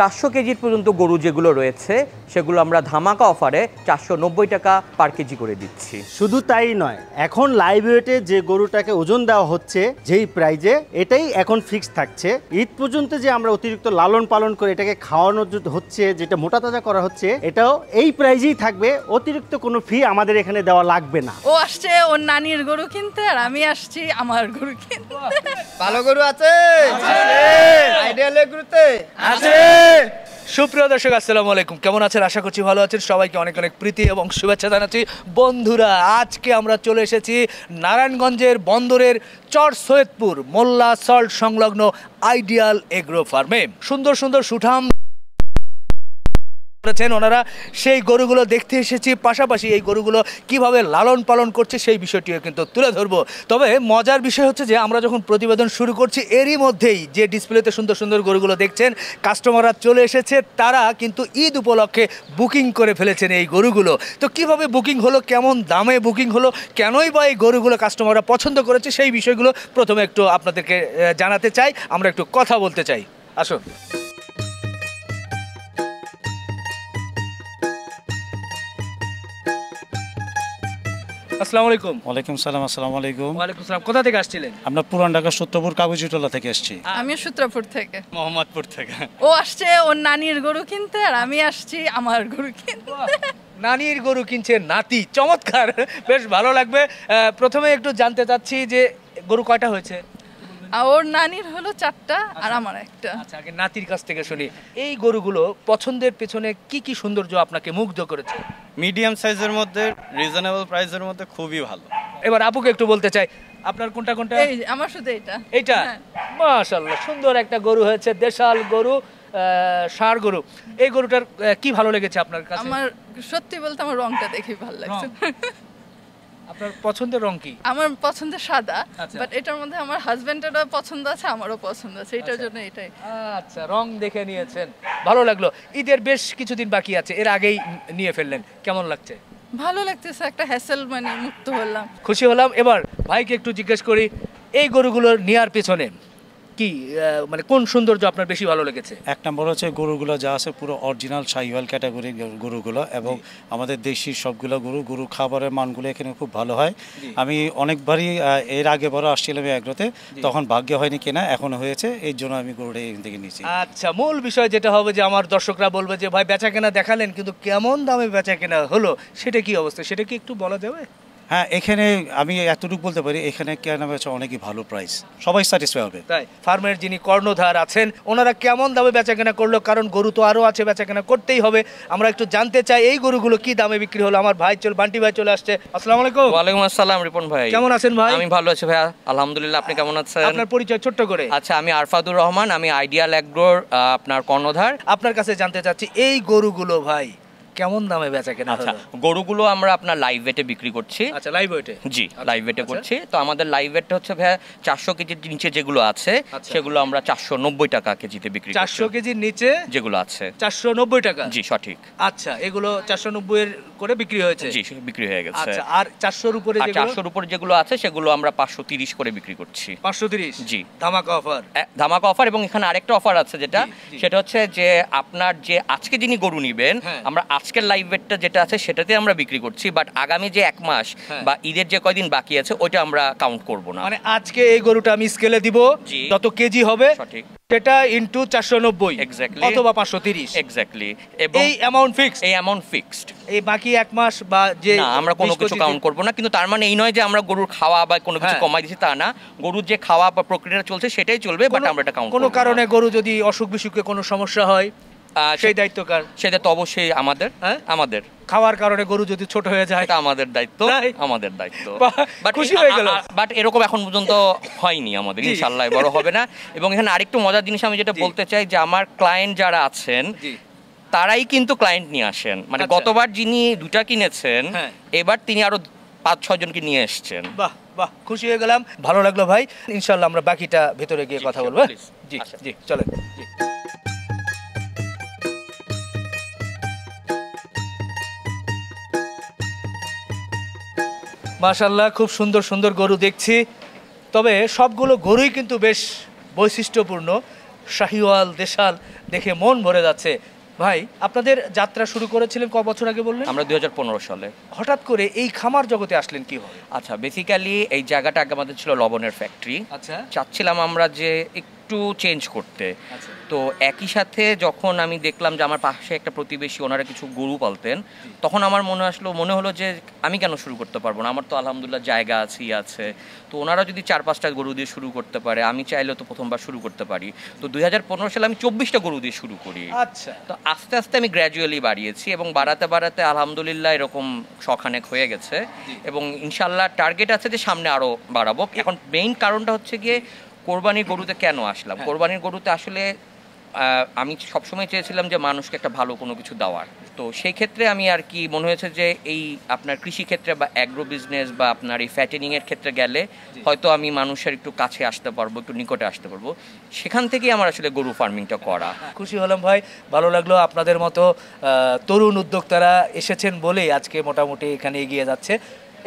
400 কেজির পর্যন্ত গরু যেগুলো রয়েছে সেগুলো আমরা ধামাকা অফারে 490 টাকা পার কেজি করে দিচ্ছি। শুধু তাই নয়, এখন লাইভ ওয়েটে যে গরুটাকে ওজন দেওয়া হচ্ছে যেই প্রাইজে, এটাই এখন ফিক্সড থাকছে। ঈদ পর্যন্ত যে আমরা অতিরিক্ত লালন পালন করে এটাকে খাওয়ানো হচ্ছে, যেটা মোটা তাজা করা হচ্ছে, এটাও এই প্রাইজেই থাকবে। অতিরিক্ত কোনো ফি আমাদের এখানে দেওয়া লাগবে না। ও আসছে ওর নানির গরু কিনতে, আর আমি আসছি আমার গরু কিনতে। ভালো গরু আছে, আইডিয়াল গরুতে আছে। সুপ্রিয় দর্শক, আসসালামু আলাইকুম। কেমন আছেন? আশা করছি ভালো আছেন। সবাইকে অনেক অনেক প্রীতি এবং শুভেচ্ছা জানাচ্ছি। বন্ধুরা, আজকে আমরা চলে এসেছি নারায়ণগঞ্জের বন্দরের চর সৈয়দপুর মোল্লা সল্ট সংলগ্ন আইডিয়াল এগ্রো ফার্মে। সুন্দর সুন্দর সুঠাম করেছেন ওনারা, সেই গরুগুলো দেখতে এসেছি। পাশাপাশি এই গরুগুলো কিভাবে লালন পালন করছে সেই বিষয়টিও কিন্তু তুলে ধরবো। তবে মজার বিষয় হচ্ছে যে আমরা যখন প্রতিবেদন শুরু করছি, এরই মধ্যেই যে ডিসপ্লেতে সুন্দর সুন্দর গরুগুলো দেখছেন, কাস্টমাররা চলে এসেছে। তারা কিন্তু ঈদ উপলক্ষে বুকিং করে ফেলেছেন এই গরুগুলো। তো কিভাবে বুকিং হলো, কেমন দামে বুকিং হলো, কেনই বা এই গরুগুলো কাস্টমাররা পছন্দ করেছে, সেই বিষয়গুলো প্রথমে একটু আপনাদেরকে জানাতে চাই। আমরা একটু কথা বলতে চাই, আসুন। আসসালামু আলাইকুম। ওয়ালাইকুম সালাম। আসসালামু আলাইকুম। ওয়ালাইকুম সালাম। কোথা থেকে আসছিলেন? আমরা পুরান ঢাকা সূত্রপুর কাগজিটোলা থেকে এসেছি। আমি সূত্রপুর থেকে। মোহাম্মদপুর থেকে। ও আসছে ওর নানির গরু কিনতে, আর আমি আসছি আমার গরু কিনতে। নানির গরু কিনছে নাতি, চমৎকার, বেশ ভালো লাগবে। প্রথমে একটু জানতে চাচ্ছি যে গরু কয়টা হয়েছে? আর ওর নানির হলো 4টা, আর আমার একটা। আচ্ছা, আগে নাতির কাছ থেকে শুনি। এই গরুগুলো পছন্দের পেছনে কি কি সৌন্দর্য আপনাকে মুগ্ধ করেছে? মিডিয়াম সাইজের মধ্যে, রিজনেবল প্রাইসের মধ্যে খুবই ভালো। এবার আপুকে একটু বলতে চাই, আপনার কোনটা কোনটা? এই আমার শুধু এটা। এইটা? হ্যাঁ। মাশাআল্লাহ, সুন্দর একটা গরু হয়েছে, দেশাল গরু, ষাঁড় গরু। এই গরুটার কি ভালো লেগেছে আপনার কাছে? আমার সত্যি বলতে আমার রংটা দেখে ভালো লাগছে। আপনার পছন্দের রং কি? আমার পছন্দ সাদা, আচ্ছা। বাট এটার মধ্যে আমার হাজবেন্ডেরও পছন্দ আছে, আমারও পছন্দ আছে, এটার জন্য এটাই। আচ্ছা, রং দেখে নিয়েছেন, ভালো লাগলো। ঈদের বেশ কিছুদিন বাকি আছে, এর আগেই নিয়ে ফেললেন, কেমন লাগছে? ভালো লাগতেছে, একটা হ্যাসেল মানে মুক্ত হলাম, খুশি হলাম। এবার ভাইকে একটু জিজ্ঞেস করি, এই গরুগুলোর নেয়ার পেছনে কি মানে কোন সৌন্দর্য আপনার বেশি ভালো লেগেছে? এক নম্বর হচ্ছে গরুগুলো যা আছে পুরো অরিজিনাল শাহিওয়াল ক্যাটাগরির গরুগুলো, এবং আমাদের দেশি সবগুলো গরু খাবারের মানগুলো এখানে খুব ভালো হয়। আমি অনেকবারই এর আগে বড় আসছিলাম এগ্রোতে, তখন ভাগ্য হয়নি কেনা, এখন হয়েছে, এই জন্য আমি গরুটা এখান থেকে নিয়েছি। আচ্ছা, মূল বিষয় যেটা হবে যে আমার দর্শকরা বলবে যে ভাই বেচা কেনা দেখালেন, কিন্তু কেমন দামে বেচা কেনা হলো, সেটা কি অবস্থা, সেটা কি একটু বলা যাবে? হ্যাঁ, এখানে আমি এতটুকু বলতে পারি, এখানে কেনা বেচা অনেকই ভালো প্রাইস, সবাই স্যাটিসফাই হবে। তাই ফার্মের যিনি কর্ণধার আছেন, ওনারা কেমন দামে বেচা কেনা করলো, কারণ গরু তো আরও আছে, বেচা কেনা করতেই হবে। আমরা একটু জানতে চাই এই গরুগুলো কি দামে বিক্রি হলো। আমার ভাই বান্টি ভাই চলে আসছে। আসসালামু আলাইকুম। ওয়ালাইকুম আসসালাম রিপন ভাই, কেমন আছেন ভাই? আমি ভালো আছি ভাইয়া, আলহামদুলিল্লাহ। আপনি কেমন আছেন? আপনার পরিচয় ছোট্ট করে। আচ্ছা, আমি আরফাদুর রহমান, আমি আইডিয়াল এগ্রোর আপনার কর্ণধার। আপনার কাছে জানতে চাচ্ছি এই গরুগুলো ভাই কেমন দামে বেচা কেনা আচ্ছা, হলো? গরুগুলো আমরা আপনার লাইভ ওয়েটে বিক্রি করছি। আচ্ছা, লাইভ ওয়েটে? জি, লাইভ ওয়েটে করছি। তো আমাদের লাইভ ওয়েটটা হচ্ছে ভাইয়া 400 কেজির নিচে যেগুলো আছে সেগুলো আমরা 490 টাকা কেজিতে বিক্রি করছি। 400 কেজির নিচে যেগুলো আছে 490 টাকা? জি, সঠিক। আচ্ছা, এগুলো 490 এর করে বিক্রি হয়েছে? জি, বিক্রি হয়ে গেছে। আচ্ছা, আর 400 এর উপরে যেগুলো? 400 এর উপরে যেগুলো আছে সেগুলো আমরা 530 করে বিক্রি করছি। 530? জি, ধামাকা অফার। ধামাকা অফার। এবং এখানে আরেকটা অফার আছে, সেটা হচ্ছে যে আপনার যে আজকে যিনি গরু নিবেন, আমরা আজকের লাইভ ওয়েটটা যেটা আছে সেটাতে আমরা বিক্রি করছি, বাট আগামী যে 1 মাস বা ঈদের যে কয়দিন বাকি আছে ওইটা আমরা কাউন্ট করব না। মানে আজকে এই গরুটা আমি স্কেলে দিব, যত কেজি হবে সঠিক সেটা ইনটু 490 এক্স্যাক্টলি অথবা 530 এক্স্যাক্টলি। এবং এই অ্যামাউন্ট ফিক্সড। এই বাকি 1 মাস বা যে না, আমরা কোনো কিছু কাউন্ট করব না। কিন্তু তার মানে এই নয় যে আমরা গরুর খাওয়া বা কোনো কিছু কমাই দিচ্ছি, তা না। গরুর যে খাওয়া বা প্রক্রিয়া চলছে সেটাই চলবে, বাট আমরা এটা কাউন্ট করব না। কোনো কারণে গরু যদি অসুখ বিসুখে কোনো সমস্যা হয়, সেই দায়িত্ব কার? সেটা তো অবশ্যই আমাদের। খাওয়ার কারণে গরু যদি ছোট হয়ে যায়, এটা আমাদের দায়িত্ব। খুশি হয়ে গেল। বাট এরকম এখন পর্যন্ত হয়নি আমাদের, ইনশাআল্লাহ বড় হবে না। এবং এখানে আরেকটু মজার জিনিস আমি যেটা বলতে চাই, যে আমার ক্লায়েন্ট যারা আছেন তারাই কিন্তু ক্লায়েন্ট নিয়ে আসেন। মানে গতবার যিনি 2টা কিনেছেন, এবার তিনি আরো 5-6 জনকে নিয়ে এসেছেন। বাহ বাহ, খুশি হয়ে গেলাম, ভালো লাগলো ভাই। ইনশাআল্লাহ আমরা বাকিটা ভেতরে গিয়ে কথা বলবো। জি জি, চলেন। জি, মাশাআল্লাহ, খুব সুন্দর সুন্দর গরু দেখছি। তবে সবগুলো গরুই কিন্তু বেশ বৈশিষ্ট্যপূর্ণ, শাহিওয়াল, দেশাল দেখে মন ভরে যাচ্ছে। ভাই, আপনাদের যাত্রা শুরু করেছিলেন ক বছর আগে বললেন? আমরা 2015 সালে। হঠাৎ করে এই খামার জগতে আসলেন কিভাবে? আচ্ছা, বেসিক্যালি এই জায়গাটা আগে আমাদের ছিল লবণের ফ্যাক্টরি। আচ্ছা। চাচ্ছিলাম আমরা যে একটু চেঞ্জ করতে। আচ্ছা। তো একই সাথে যখন আমি দেখলাম যে আমার পাশে একটা প্রতিবেশী ওনারা কিছু গরু পালতেন, তখন আমার মনে হলো যে আমি কেন শুরু করতে পারবো না, আমার তো আলহামদুলিল্লাহ জায়গা আছে। তো ওনারা যদি 4-5টা গরু দিয়ে শুরু করতে পারে, আমি চাইলেও তো প্রথমবার শুরু করতে পারি। তো 2015 সালে আমি 24টা গরু দিয়ে শুরু করি। আচ্ছা। তো আস্তে আস্তে আমি গ্র্যাজুয়ালি বাড়িয়েছি এবং বাড়াতে আলহামদুলিল্লাহ এরকম শখানেক হয়ে গেছে এবং ইনশাল্লাহ টার্গেট আছে যে সামনে আরও বাড়াবো। এখন মেইন কারণটা হচ্ছে গিয়ে কোরবানির গরুতে কেন আসলাম। কোরবানির গরুতে আসলে আমি সবসময় চেয়েছিলাম যে মানুষকে একটা ভালো কোনো কিছু দেওয়ার। তো সেই ক্ষেত্রে আমি আর কি মনে হয়েছে যে এই আপনার কৃষি ক্ষেত্রে বা অ্যাগ্রো বিজনেস বা আপনার এই ফ্যাটেনিংয়ের ক্ষেত্রে গেলে হয়তো আমি মানুষের একটু কাছে আসতে পারবো, একটু নিকটে আসতে পারবো। সেখান থেকেই আমার আসলে গরু ফার্মিংটা করা। খুশি হলাম ভাই, ভালো লাগলো। আপনাদের মতো তরুণ উদ্যোক্তারা এসেছেন বলেই আজকে মোটামুটি এখানে এগিয়ে যাচ্ছে।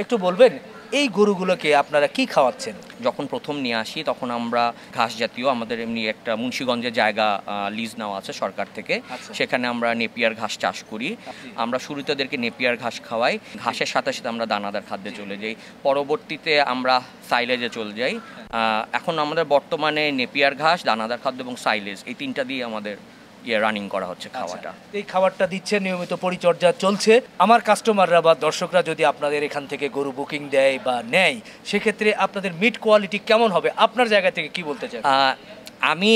একটু বলবেন এই গরুগুলোকে আপনারা কি খাওয়াচ্ছেন? যখন প্রথম নিয়ে আসি তখন আমরা ঘাস জাতীয়, আমাদের এমনি একটা মুন্সিগঞ্জে জায়গা লিজ নেওয়া আছে সরকার থেকে, সেখানে আমরা নেপিয়ার ঘাস চাষ করি। আমরা শুরুতে ওদেরকে নেপিয়ার ঘাস খাওয়াই, ঘাসের সাথে সাথে আমরা দানাদার খাদ্যে চলে যাই, পরবর্তীতে আমরা সাইলেজে চলে যাই। এখন আমাদের বর্তমানে নেপিয়ার ঘাস, দানাদার খাদ্য এবং সাইলেজ, এই তিনটা দিয়ে আমাদের রানিং করা হচ্ছে খাওয়াটা। এই খাবারটা দিচ্ছে, নিয়মিত পরিচর্যা চলছে। আমার কাস্টমাররা বা দর্শকরা যদি আপনাদের এখান থেকে গরু বুকিং দেয় বা নেয়, সেক্ষেত্রে আপনাদের মিট কোয়ালিটি কেমন হবে? আপনার জায়গা থেকে কি বলতে চান? আমি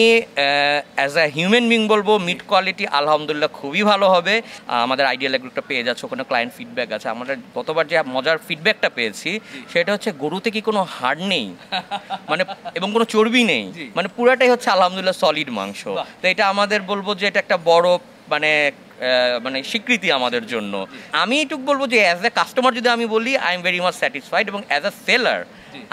অ্যাজ আ হিউম্যান বিং বলবো মিট কোয়ালিটি আলহামদুলিল্লাহ খুবই ভালো হবে। আমাদের আইডিয়াল এগ্রোটা পেয়ে যাচ্ছে, ওখানে ক্লায়েন্ট ফিডব্যাক আছে। আমরা গতবার যে মজার ফিডব্যাকটা পেয়েছি সেটা হচ্ছে গরুতে কি কোনো হাড় নেই, মানে এবং কোনো চর্বি নেই, মানে পুরাটাই হচ্ছে আলহামদুলিল্লাহ সলিড মাংস। তো এটা আমাদের বলবো যে এটা একটা বড় মানে স্বীকৃতি আমাদের জন্য। আমি এটুকু বলবো যে অ্যাজ এ কাস্টমার যদি আমি বলি, I am very much satisfied, এবং অ্যাজ এ সেলার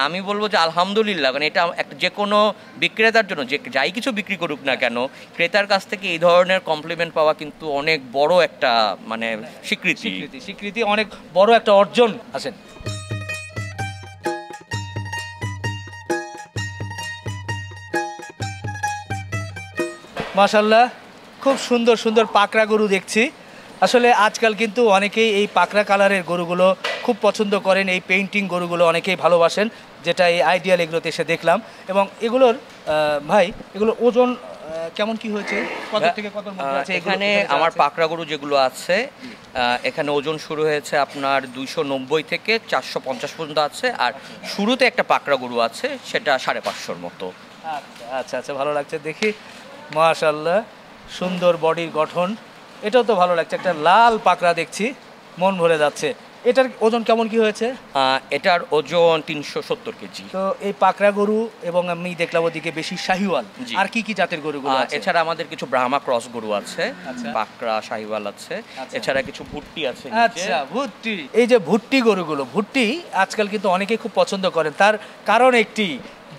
আমি বলবো যে আলহামদুলিল্লাহ, মানে এটা একটা যে কোনো বিক্রেতার জন্য, যে যাই কিছু বিক্রি করুক না কেন, ক্রেতার কাছ থেকে এই ধরনের কমপ্লিমেন্ট পাওয়া কিন্তু অনেক বড় একটা মানে স্বীকৃতি, অনেক বড় একটা অর্জন। আসেন। মাশাআল্লাহ, খুব সুন্দর সুন্দর পাকড়া গরু দেখছি। আসলে আজকাল কিন্তু অনেকেই এই পাকড়া কালারের গরুগুলো খুব পছন্দ করেন, এই পেইন্টিং গরুগুলো অনেকেই ভালোবাসেন, যেটা এই আইডিয়াল এগুলোতে এসে দেখলাম। এবং এগুলোর ভাই, এগুলোর ওজন কেমন কি হয়েছে, কত থেকে কত মধ্যে আছে? এখানে আমার পাকড়া গরু যেগুলো আছে, এখানে ওজন শুরু হয়েছে আপনার 290 থেকে 450 পর্যন্ত আছে। আর শুরুতে একটা পাকড়া গরু আছে, সেটা 550-র মতো। আচ্ছা আচ্ছা, ভালো লাগছে দেখি। মাশাআল্লাহ, সুন্দর বডির গঠন, এটাও তো ভালো লাগছে। একটা লাল পাকড়া দেখছি, মন ভরে যাচ্ছে। এটার ওজন কেমন কি হয়েছে? এটার ওজন 370 কেজি। তো এই পাকড়া গরু, এবং আমি দেখলাম ওদিকে বেশি শাহিওয়াল, আর কি কি জাতের গরুগুলো আছে? এছাড়া আমাদের কিছু ব্রাহ্মা ক্রস গরু আছে, পাকড়া শাহিওয়াল আছে, এছাড়া কিছু ভুট্টি আছে। আচ্ছা, ভুট্টি। এই যে ভুট্টি গরুগুলো, ভুট্টি আজকাল কিন্তু অনেকেই খুব পছন্দ করেন। তার কারণ একটি,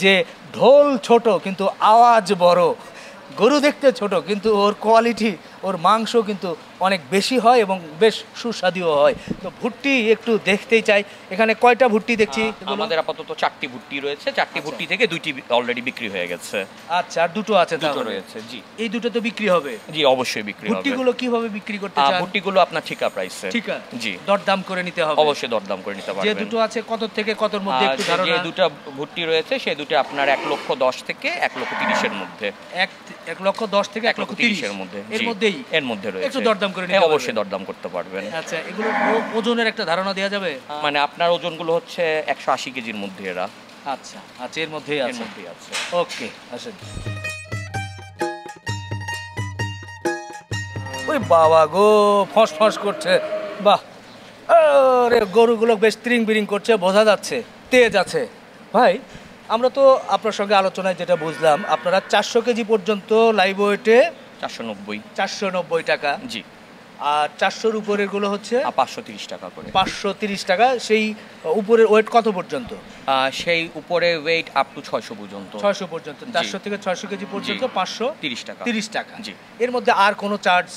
যে ঢোল ছোট কিন্তু আওয়াজ বড়। গরু দেখতে ছোট কিন্তু ওর কোয়ালিটি, ওর মাংস কিন্তু অনেক বেশি হয় এবং বেশ সুস্বাদুও হয়। তো ভুট্টি একটু দেখতেই চাই। এখানে কয়টা ভুট্টি দেখছি? আমাদের আপাতত 4টি ভুট্টি রয়েছে। 4টি ভুট্টি থেকে 2টি অলরেডি বিক্রি হয়ে গেছে। আচ্ছা, আর দুটো আছে? দুটো রয়েছে। জি, এই দুটো তো বিক্রি হবে? জি, অবশ্যই বিক্রি হবে। ভুট্টিগুলো কিভাবে বিক্রি করতে চান? ভুট্টিগুলো আপনার ঠিকা প্রাইসে। ঠিকা? জি, দরদাম করে নিতে হবে? অবশ্যই দরদাম করে নিতে পারবেন। যে দুটো আছে কত থেকে কতর মধ্যে একটু ধারণা? যে দুটো ভুট্টি রয়েছে সেই দুটো আপনার 1,10,000 থেকে 1,30,000-এর মধ্যে। 1,10,000 থেকে 1,30,000-এর মধ্যে? এর মধ্যে রয়েছে। একটু দরদাম করে নিতে হবে? অবশ্যই দরদাম করতে পারবেন। আচ্ছা, এগুলো ওজনের একটা ধারণা দেওয়া যাবে? মানে আপনার ওজনগুলো হচ্ছে 180 কেজির মধ্যে এরা। আচ্ছা আচ্ছা, এর মধ্যেই আছে। ওকে, আসেন। ওই বাবা গো, ফস ফস করছে। বাহ, আরে গরুগুলো বেশ ত্রিং বিরিং করছে, বোঝা যাচ্ছে তেজ আছে। ভাই, আমরা তো আপনার সঙ্গে আলোচনায় যেটা বুঝলাম, আপনারা 400 কেজি পর্যন্ত লাইভ ওয়েটে 490 টাকা। জি। আর 400-র উপরের গুলো হচ্ছে 530 টাকা করে। 530 টাকা। সেই উপরের ওয়েট কত পর্যন্ত? সেই উপরে ওয়েট আপ টু 600 পর্যন্ত। 600 পর্যন্ত। 400 থেকে 600 কেজি পর্যন্ত 530 টাকা। 30 টাকা। জি। এর মধ্যে আর কোনো চার্জ?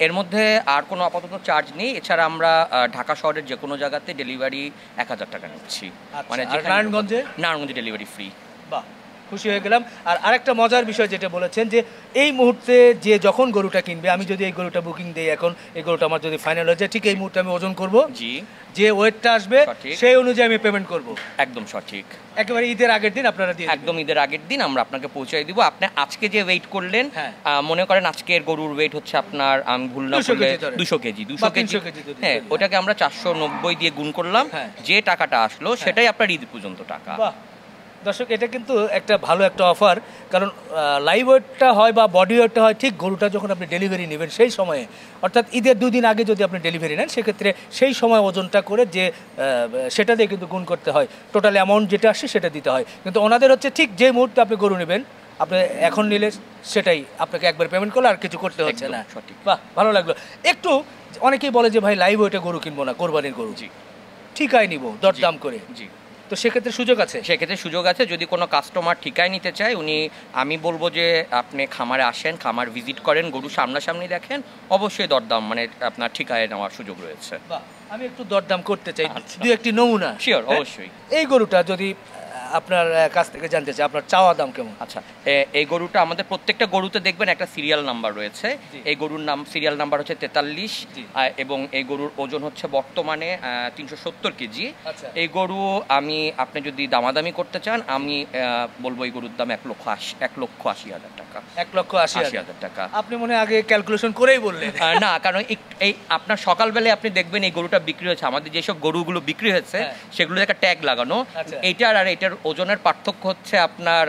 এর মধ্যে আর কোনো আপাতত চার্জ নেই। এছাড়া আমরা ঢাকা শহরের যে কোনো জায়গাতে ডেলিভারি 1000 টাকা নিচ্ছি। মানে নারায়ণগঞ্জে ডেলিভারি ফ্রি। বাহ, খুশি হয়ে গেলাম। আর আরেকটা মজার বিষয় যেটা বলেছেন যে এই মুহূর্তে যে যখন গরুটা কিনবে, আমি যদি এই গরুটা বুকিং দিই এখন, এই গরুটা আমার যদি ফাইনাল হয়ে যায়, ঠিক এই মুহূর্তে আমি ওজন করব, জি, যে ওয়েটটা আসবে সঠিক। সেই অনুযায়ী আমি পেমেন্ট করব। একদম সঠিক। একেবারে ঈদের আগের দিন আপনারা দিয়ে দিবেন। একদম ঈদের আগের দিন আমরা আপনাকে পৌঁছে দিব। আপনি আজকে যে ওয়েট করলেন, হ্যাঁ। মনে করেন আজকের গরুর ওয়েট হচ্ছে আপনার, আমি ভুল না 200 করলে কেজি ধরে। 200 কেজি, বা 200 কেজি, 300 কেজি যদি হ্যাঁ, ধরি। ওটাকে আমরা 490 দিয়ে গুণ করলাম, হ্যাঁ। যে টাকাটা আসলো সেটাই আপনার ঈদ পর্যন্ত টাকা। বাহ, দর্শক এটা কিন্তু একটা ভালো একটা অফার, কারণ লাইভ ওয়েটটা হয় বা বডি ওয়েটটা হয় ঠিক গরুটা যখন আপনি ডেলিভারি নেবেন সেই সময়ে, অর্থাৎ ঈদের 2 দিন আগে যদি আপনি ডেলিভারি নেন, সেক্ষেত্রে সেই সময় ওজনটা করে যে সেটা দিয়ে কিন্তু গুণ করতে হয়, টোটাল অ্যামাউন্ট যেটা আসে সেটা দিতে হয়। কিন্তু ওনাদের হচ্ছে ঠিক যে মুহূর্তে আপনি গরু নেবেন, আপনি এখন নিলে সেটাই আপনাকে একবার পেমেন্ট করলে আর কিছু করতে হচ্ছে একদম না। সঠিক। বাহ, ভালো লাগলো। একটু অনেকেই বলে যে ভাই লাইভ ওয়েটে গরু কিনবো না, কোরবানির গরু, জি, ঠিকায় নিব দরদাম করে, জি। তো সেক্ষেত্রে সুযোগ আছে? সেক্ষেত্রে সুযোগ আছে, যদি কোনো কাস্টমার ঠিকায় নিতে চায়, আমি বলবো যে আপনি খামারে আসেন, খামার ভিজিট করেন, গরু সামনাসামনি দেখেন, অবশ্যই দরদাম মানে আপনার ঠিকায় নেওয়ার সুযোগ রয়েছে। বাহ, আমি একটু দরদাম করতে চাই, আচ্ছা। দুই একটি নমুনা। Sure, হ্যাঁ? অবশ্যই। এই গরুটা যদি আপনার কাছ থেকে জানতে চাই, আপনার চাওয়া দাম কেমন? আচ্ছা, এই গরুটা আমাদের প্রত্যেকটা গরুতে দেখবেন একটা সিরিয়াল নাম্বার রয়েছে। জি। এই গরুর সিরিয়াল নাম্বার হচ্ছে 43, জি। এবং এই গরুর ওজন হচ্ছে বর্তমানে 370 কেজি। আচ্ছা। এই গরু আপনি যদি দামাদামি করতে চান, আমি বলবো এই গরুর দাম 1,80,000 টাকা। 1,80,000 টাকা। আপনি মনে হয় আগে ক্যালকুলেশন করেই বললেন। না, কারণ এই আপনার সকালবেলায় আপনি দেখবেন এই গরুটা বিক্রি হয়েছে, আমাদের যেসব গরুগুলো বিক্রি হয়েছে হ্যাঁ। সেগুলো একটা ট্যাগ লাগানো। আচ্ছা। এইটার আর এটার ওজনের পার্থক্য হচ্ছে আপনার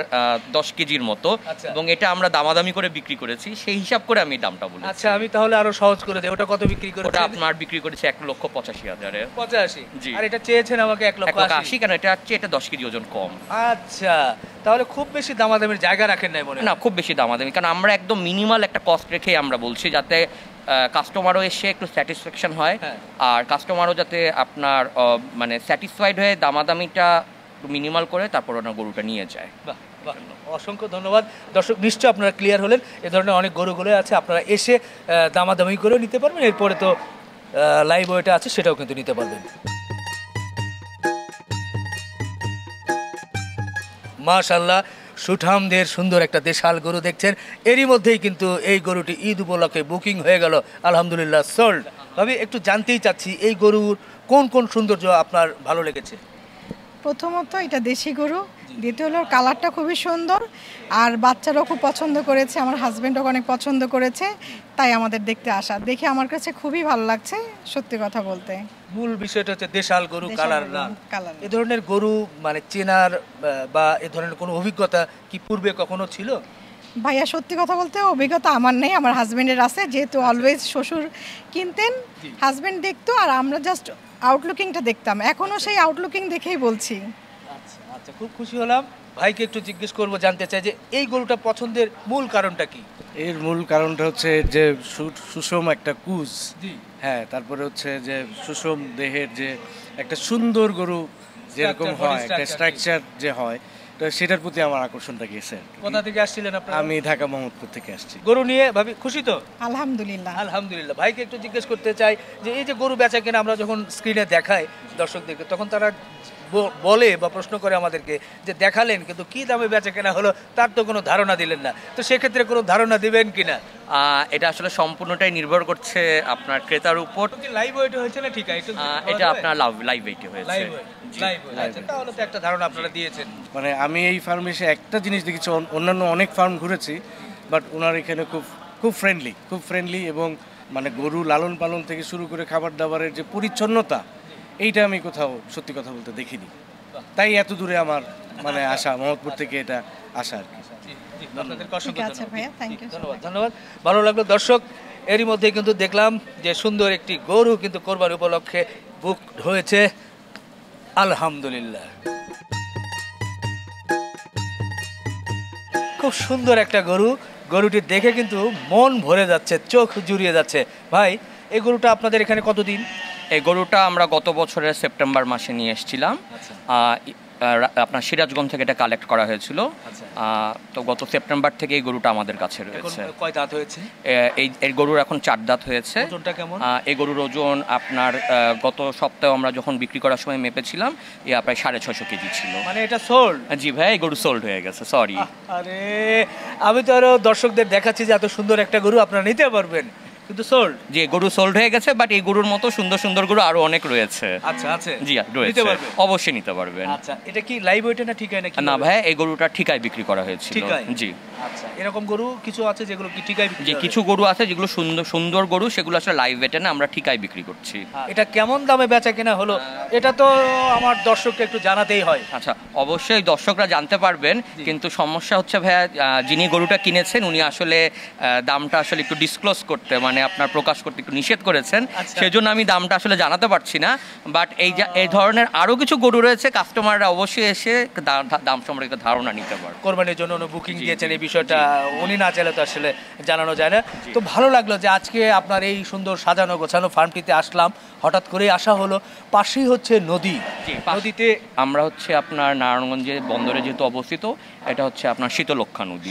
10 কেজির মতো, আচ্ছা। এবং এটা আমরা দামাদামি করে বিক্রি করেছি, সেই হিসাব করে আমি দামটা বলি। আচ্ছা, আমি তাহলে আরো সহজ করে দেই, ওটা কত বিক্রি ওটা করেছেন? আপনার বিক্রি করেছে 1,85,000-এ। 85। জি। আর এটা চেয়েছেন আমাকে 1,80,000। 1,80,000, কেন এটা হচ্ছে এটা 10 কেজি ওজন কম। আচ্ছা, তাহলে খুব বেশি দামাদামির জায়গা রাখেন নাই মনে হয়? না, খুব বেশি দামাদামি, কারণ আমরা একদম মিনিমাল একটা কস্ট রেখেই আমরা বলছি, যাতে কাস্টমারও এসে একটু স্যাটিসফ্যাকশন হয়, হ্যাঁ। আর কাস্টমারও যাতে আপনার মানে স্যাটিসফাইড হয়ে দামাদামিটা মিনিমাল করে তারপর ওনার গরুটা নিয়ে যায়। বাহ, বাহ, অসংখ্য ধন্যবাদ। দর্শক নিশ্চয় আপনারা ক্লিয়ার হলেন, এ ধরনের অনেক গরুগুলো আছে, আপনারা এসে দামাদামি করেও নিতে পারবেন, এরপরে তো লাইভ ওয়েটা আছে সেটাও কিন্তু নিতে পারবেন। মাশাআল্লাহ, সুঠামদের সুন্দর একটা দেশাল গরু দেখছেন। এরই মধ্যেই কিন্তু এই গরুটি ঈদ উপলক্ষে বুকিং হয়ে গেল, আলহামদুলিল্লাহ সোল্ড। তবে একটু জানতেই চাচ্ছি এই গরুর কোন কোন সৌন্দর্য আপনার ভালো লেগেছে? প্রথমত এটা দেশি গরু, দ্বিতীয় হলো কালারটা খুবই সুন্দর, আর বাচ্চারাও খুব পছন্দ করেছে, আমার হাজব্যান্ডও অনেক পছন্দ করেছে, তাই আমাদের দেখতে আসা। দেখে আমার কাছে খুবই ভালো লাগছে, সত্যি কথা বলতে। মূল বিষয়টা হচ্ছে দেশাল গরু, দেশাল কালার গরু, না। কালার। এ ধরনের গরু মানে চেনার বা এ ধরনের কোনো অভিজ্ঞতা কি পূর্বে কখনো ছিল? ভাইয়া সত্যি কথা বলতে অভিজ্ঞতা আমার নেই, আমার হাজব্যান্ডের আছে, যেহেতু অলওয়েজ শ্বশুর কিনতেন, হাজব্যান্ড দেখতো, আর আমরা জাস্ট আউটলুকিংটা দেখতাম, এখনও সেই আউটলুকিং দেখেই বলছি। আচ্ছা আচ্ছা, খুব খুশি হলাম। ভাইকে একটু জিজ্ঞেস করবো, জানতে চাই যে এই গরুটা পছন্দের মূল কারণটা কি? এর মূল কারণটা হচ্ছে যে সুষম একটা কুজ, জি। হ্যাঁ, তারপরে হচ্ছে যে সুষম দেহের যে একটা সুন্দর গরু যেরকম Structure, হয়, body একটা structure, স্ট্রাকচার যে হয়, তো সেটার প্রতি আমার আকর্ষণটা গেছে। কোথা থেকে আসছিলেন আপনারা? আমি ঢাকা মোহাম্মদপুর থেকে আসছি। গরু নিয়ে ভাবি খুশি তো? আলহামদুলিল্লাহ। আলহামদুলিল্লাহ। ভাইকে একটু জিজ্ঞেস করতে চাই যে এই যে গরু বেচা কেনা আমরা যখন স্ক্রিনে দেখাই দর্শকদেরকে, তখন তারা বলে বা প্রশ্ন করে আমাদেরকে যে দেখালেন কিন্তু কি দামে বেচা কেনা হলো তার তো কোনো ধারণা দিলেন না, তো সেক্ষেত্রে কোনো ধারণা দিবেন কিনা? এটা আসলে সম্পূর্ণটাই নির্ভর করছে আপনার ক্রেতার উপর। লাইভ ওয়েটে হয়েছে না ঠিক আছে? এটা আপনার লাইভ ওয়েটে হয়েছে। Live weight, live weight. আচ্ছা, তাহলে তো একটা ধারণা আপনারা দিয়েছেন। মানে আমি এই ফার্মে এসে একটা জিনিস দেখেছি, অন্যান্য অনেক ফার্ম ঘুরেছি, বাট ওনার এখানে খুব ফ্রেন্ডলি, এবং মানে গরু লালন পালন থেকে শুরু করে খাবার দাবারের যে পরিচ্ছন্নতা, এইটা আমি কোথাও সত্যি কথা বলতে দেখিনি, তাই এত দূরে আমার মানে আসা, মোহাম্মদপুর থেকে এটা আসা আর কি। ঠিক আছে ভাইয়া, থ্যাংক ইউ। ধন্যবাদ, ধন্যবাদ। ভালো লাগলো। দর্শক এরই মধ্যে কিন্তু দেখলাম যে সুন্দর একটি গরু কিন্তু কোরবানি উপলক্ষে বুক হয়েছে, আলহামদুলিল্লাহ। খুব সুন্দর একটা গরু, গরুটি দেখে কিন্তু মন ভরে যাচ্ছে, চোখ জুড়িয়ে যাচ্ছে। ভাই, এই গরুটা আপনাদের এখানে কতদিন? এই গরুটা আমরা গত বছরের সেপ্টেম্বর মাসে নিয়ে এসেছিলাম। আপনার সিরাজগঞ্জ থেকে এটা কালেক্ট করা হয়েছিল। তো গত সেপ্টেম্বর থেকে এই গরুটা আমাদের কাছে রয়েছে। কয় দাঁত হয়েছে? এই গরুর এখন 4 দাঁত হয়েছে। ওজনটা কেমন? এই গরুর ওজন আপনার গত সপ্তাহে আমরা যখন বিক্রি করার সময় মেপেছিলাম প্রায় 650 কেজি ছিল। মানে এটা সোল্ড? জি ভাই, এই গরু সোল্ড হয়ে গেছে। সরি। আরে আমি তো আরো দর্শকদের দেখাচ্ছি যে এত সুন্দর একটা গরু আপনারা নিতে পারবেন, কিন্তু সোল্ড? জি, গরু সোল্ড হয়ে গেছে, বাট এই গরুর মতো সুন্দর সুন্দর গরু আরো অনেক রয়েছে। আচ্ছা, আছে? জি রয়েছে, নিতে পারবেন? অবশ্যই নিতে পারবেন। আচ্ছা, এটা কি লাইভ ওয়েটে না ঠিকায় নাকি? না ভাই, এই গরুটা ঠিকায় বিক্রি করা হয়েছিল। ঠিকায়? জি। আচ্ছা, এরকম গরু কিছু আছে যেগুলো কি ঠিকায় বিক্রি? যে কিছু গরু আছে যেগুলো সুন্দর সুন্দর গরু, সেগুলো আসলে লাইভ ওয়েটে না, আমরা ঠিকায় বিক্রি করছি। এটা কেমন দামে বেচা কেনা হলো এটা তো আমার দর্শককে একটু জানাতেই হয়। আচ্ছা, অবশ্যই দর্শকরা জানতে পারবেন, কিন্তু সমস্যা হচ্ছে ভাইয়া, যিনি গরুটা কিনেছেন উনি আসলে দামটা আসলে একটু ডিসক্লোজ করতে, মানে আপনার প্রকাশ করতে একটু নিষেধ করেছেন। সেজন্য আমি দামটা আসলে জানাতে পারছি না। বাট এই ধরনের আরো কিছু গরু রয়েছে, কাস্টমাররা অবশ্যই এসে দাম সম্পর্কে ধারণা নিতে পারে। কোরবানির জন্য উনি বুকিং দিয়েছেন, এই বিষয়টা উনি না চাইলে তো আসলে জানানো যায় না। তো ভালো লাগলো যে আজকে আপনার এই সুন্দর সাজানো গোছানো ফার্মটিতে আসলাম, হঠাৎ করেই আসা হলো। পাশেই হচ্ছে নদী। নদীতে আমরা হচ্ছে আপনার নারায়ণগঞ্জে বন্দরে যেহেতু অবস্থিত, এটা হচ্ছে আপনার শীতলক্ষা নদী।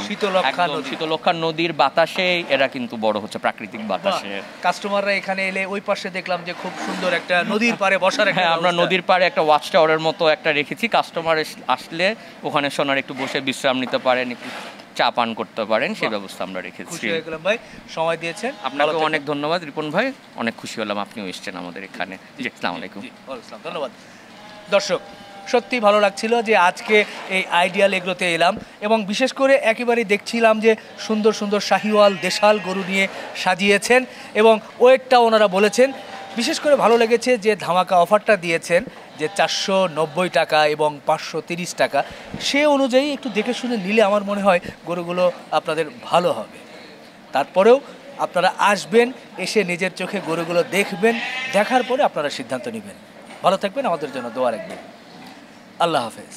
শীতলক্ষা নদীর বাতাসে এরা কিন্তু বড় হচ্ছে, প্রাকৃতিক বাতাসে। কাস্টমাররা এখানে এলে ওই পাশে দেখলাম যে খুব সুন্দর একটা নদীর পাড়ে বসার একটা, আমরা নদীর পাড়ে একটা ওয়াচ টাওয়ারের মতো একটা রেখেছি। কাস্টমার আসলে ওখানে সোনার একটু বসে বিশ্রাম নিতে পারেন, একটু চা পান করতে পারেন, সেই ব্যবস্থা আমরা রেখেছি। খুশি হয়ে গেলাম ভাই, সময় দিয়েছেন আপনাকে অনেক ধন্যবাদ রিপন ভাই, অনেক খুশি হলাম আপনিও এসেছেন আমাদের এখানে। জি, আসসালামু আলাইকুম। ধন্যবাদ। দর্শক, সত্যি ভালো লাগছিল যে আজকে এই আইডিয়াল এগ্রোতে এলাম, এবং বিশেষ করে একেবারেই দেখছিলাম যে সুন্দর সুন্দর শাহিওয়াল দেশাল গরু নিয়ে সাজিয়েছেন, এবং ওয়েটটা ওনারা বলেছেন। বিশেষ করে ভালো লেগেছে যে ধামাকা অফারটা দিয়েছেন, যে 490 টাকা এবং 530 টাকা, সে অনুযায়ী একটু দেখে শুনে নিলে আমার মনে হয় গরুগুলো আপনাদের ভালো হবে। তারপরেও আপনারা আসবেন, এসে নিজের চোখে গরুগুলো দেখবেন, দেখার পরে আপনারা সিদ্ধান্ত নেবেন। ভালো থাকবেন, আমাদের জন্য দোয়া রাখবেন। আল্লাহ হাফেজ।